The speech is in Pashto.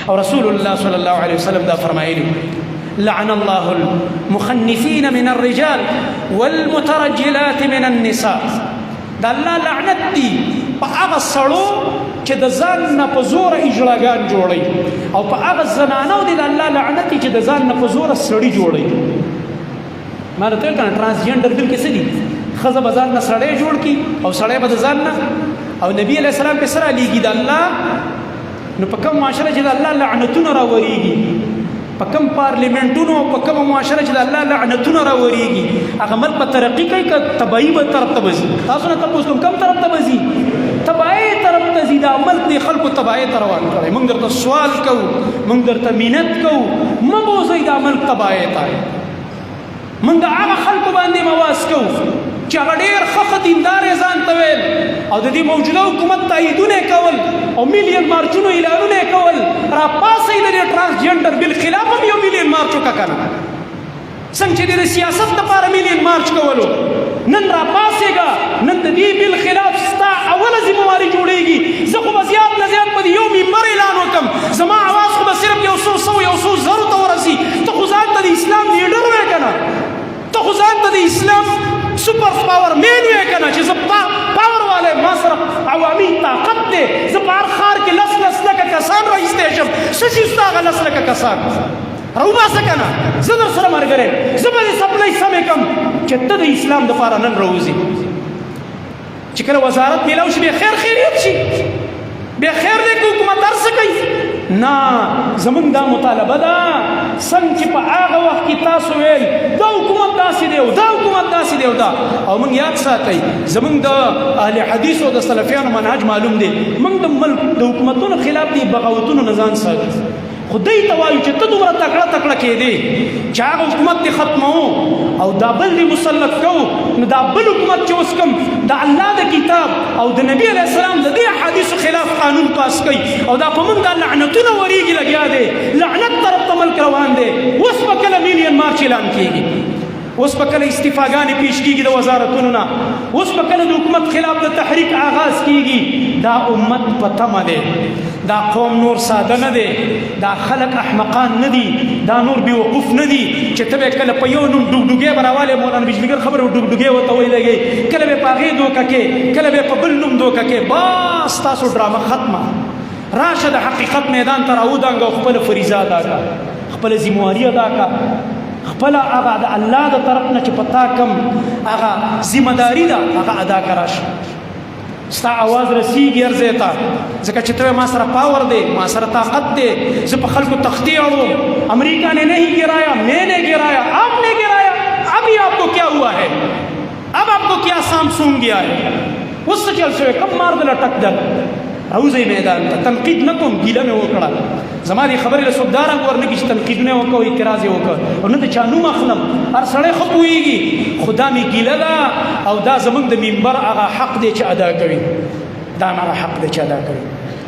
او رسول الله صلی الله علیه وسلم دا فرمایلی لعن الله المخنثين من الرجال والمترجلات من النساء دا الله لعنت دی په هغه سړو چې د ځان نه په زوره اجړاګان جوړوي او په هغه زنانو دی د الله لعنت چې د ځان نه په زوره سړي جوړوي. ما درته ویل کنه ټرانسجنډر بل کې څه دي؟ ښځه به ځان نه سړی جوړ کړي او سړی به د ځان نه، او نبي علیه السلام پې څه رالیږي د الله، نو په کوم معاشره چې د الله لعنتونه راورېږي، په کوم پارلیمنټونو او په کومه معاشره چې د الله لعنتونه راورېږي، هغه ملک به ترقي کوي که تباهي به طرف ته به ځي؟ تاسو نه تپوس کوم کوم طرف ته به ځي؟ تباهي طرف ته ځي. دا ملک دې خلکو تباهي ته روان کړی. موږ درته سوال کوو، موږ درته منت کوو، مه بوځئ دا ملک تباهي ته. موږ د هغه خلکو باندې مواز کوو چې هغه ډېر ښه دیندار یې ځان ته ویل او د دې موجوده حکومت تاییدونه یې کول او میلیون مارچونو اعلانونه یې کول. راپاڅئ د دې ټرانسجنډر بل خلاف هم یو میلیون مارچ وکړه که نه، څنګه چې د سیاست دپاره میلیون مارچ کولو. نن راپاڅېږه، نن د دې بل خلاف ستا اوله ذمهواري جوړېږي. زه خو به زیات نه زیات په یو منبر اعلان وکړم، زما اواز خو به صرف یو څو زرو ته ورسي. ته خو ځان ته د اسلام لیډر وې که نه، ته خو ځان ته د اسلام سپر پاور مین وې که نه چې زه پاور والی، ما سره عوامي طاقت دی، زه په هر ښار کې لس لکه کسان رایستی شم. څه شي ستا هغه لس لکه کسان راوباسه که نه، زه در سره ملګری، زه به دې سپلۍ سمې کړم چې ته د اسلام دپاره نن راوځي. چې کله وزارت میلاو شي بیا خیر خیریت شي، بیا خیر دی که حکومت هر څه کوي. نه، زمونږ دا مطالبه ده څنګه چې په هغه وخت کې تاسو ویل دا حکومت داسې دی او دا حکومت داسې دی او دا، او موږ یاد ساتئ زمونږ د اهل حدیثو د سلفیانو منهج معلوم دی. موږ د ملک د حکومتونو خلاف دی بغاوتونو نه ځان ساتو. خو دی ته وایو چې ته دومره تکړه کېدې چې هغه حکومت دې ختموو او دا بل دې مسلط کوو، نو دا بل حکومت چې اوس کوم د الله د کتاب او د نبي علیه السلام د دې احادیثو خلاف قانون پاس کوي او دا په موږ دا لعنتونه ورېږي لګیا دی، لعنت طرف ته ملک روان دی. اوس به کله میلیون مارچ اعلان کېږي، اوس به کله استعفاګانې پیش کېږي د وزارتونو نه، اوس به کله د حکومت خلاف د تحریک آغاز کېږي. دا امت په تمه دی، دا قوم نور ساده نه دی، دا خلک احمقان نه دي، دا نور بیوقوف نه دي چې ته به کله په یو نوم ډوګډوګۍ به راوالی. مولانا بجلیګر خبره ډوګډوګۍ ورته ویلګئ، کله به په هغې دوکه کې، کله به په بل نوم دوکه کې. بس ستاسو ډرامه ختمه. راشه د حقیقت میدان ته راودانګه او خپله فریضه ادا کړه، خپله ذمهواري ادا کړه، خپله هغه د الله د طرف نه چې په تا کوم هغه ذمهداري ده هغه ادا کړه. راشه ستا आवाज رسیږي هر ځای ته، ځکه چې ته ما سره پاور دی، ما سره طاقت دی، زه په خلکو تختی اړوم. امریکہ نے نہیں گرایا، میں نے گرایا، آپ نے گرایا، ابھی آپ کو کیا ہوا ہے؟ اب آپ کو کیا سامسونگ گیا ہے؟ اس سے چل شوی کم مار دل ټک دل راوځئ میدان ته. تنقید نه کوم، ګیله مې وکړه. زما دې خبرې له څوک دا رنګ ورنکړي چې تنقیدونه یې وکړه او اعتراض یې وکړه او نه د چا نوم اخلم. هر سړی ښه پوهېږي، خو دا مې ګیله ده او دا زموږ د منبر هغه حق دی چې ادا کوي، دا هغه حق دی چې ادا کوي.